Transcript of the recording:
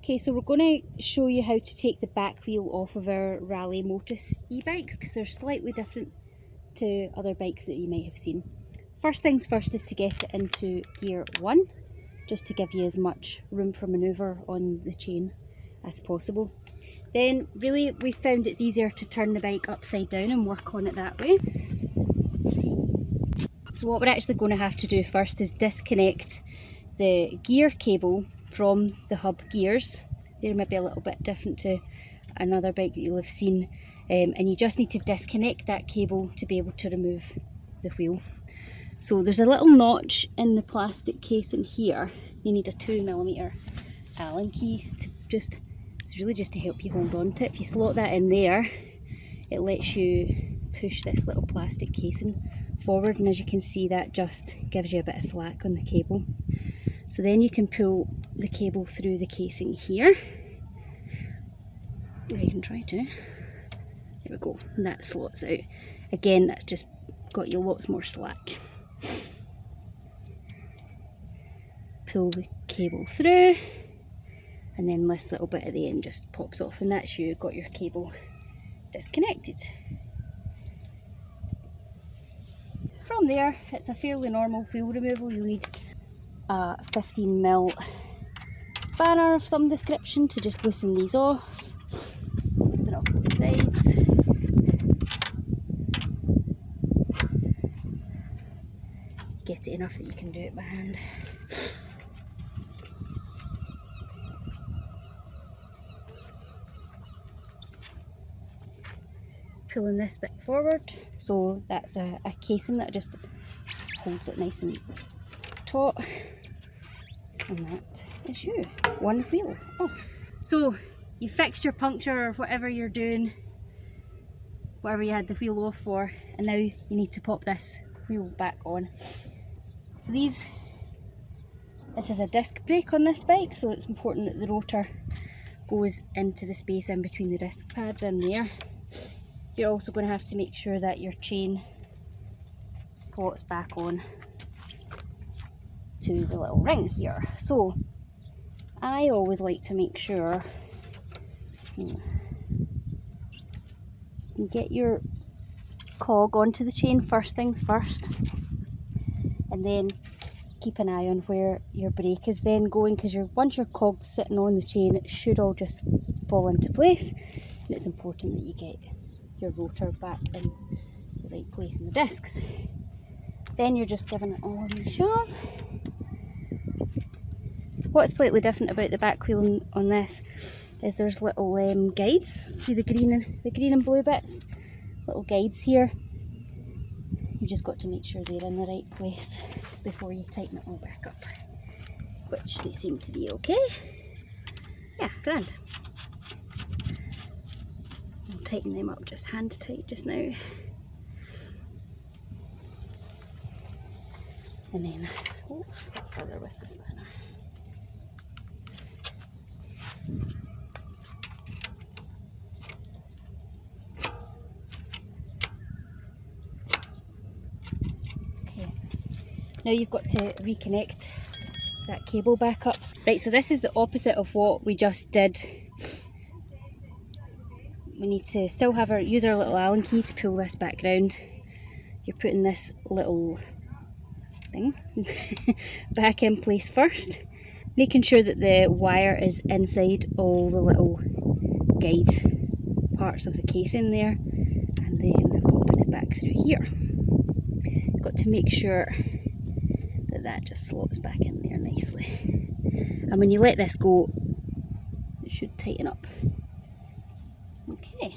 Okay, so we're going to show you how to take the back wheel off of our Raleigh Motus e-bikes, because they're slightly different to other bikes that you might have seen. First things first is to get it into gear 1, just to give you as much room for manoeuvre on the chain as possible. Then really we found it's easier to turn the bike upside down and work on it that way. So what we're actually going to have to do first is disconnect the gear cable from the hub gears. They're maybe a little bit different to another bike that you'll have seen, and you just need to disconnect that cable to be able to remove the wheel. So there's a little notch in the plastic casing here. You need a 2mm Allen key to it's really just to help you hold on to it. If you slot that in there, it lets you push this little plastic casing forward, and as you can see, that just gives you a bit of slack on the cable. So then you can pull the cable through the casing here, or you can try to. There we go, and that slots out. Again, that's just got you lots more slack. Pull the cable through, and then this little bit at the end just pops off, and that's you got your cable disconnected. From there, it's a fairly normal wheel removal. You'll need a 15mm spanner of some description to just loosen these off. Loosen off both sides. Get it enough that you can do it by hand. Pulling this bit forward, so that's a casing that just holds it nice and taut, and that is you, one wheel off. So you fixed your puncture or whatever you're doing, whatever you had the wheel off for, and now you need to pop this wheel back on. So this is a disc brake on this bike, so it's important that the rotor goes into the space in between the disc pads in there. You're also going to have to make sure that your chain slots back on to the little ring here. So I always like to make sure you get your cog onto the chain first things first, and then keep an eye on where your brake is then going, because once your cog's sitting on the chain, it should all just fall into place, and it's important that you get your rotor back in the right place in the discs. Then you're just giving it all a shove. What's slightly different about the back wheel on this is there's little guides. See the green and blue bits? Little guides here. You've just got to make sure they're in the right place before you tighten it all back up, which they seem to be okay. Yeah, grand. Tighten them up just hand tight just now, and then further with the spanner. Okay, now you've got to reconnect that cable back up. Right, so this is the opposite of what we just did. We need to still use our little Allen key to pull this back round. You're putting this little thing back in place first, making sure that the wire is inside all the little guide parts of the casing there, and then popping it back through here. You've got to make sure that that just slots back in there nicely, and when you let this go, it should tighten up. Okay.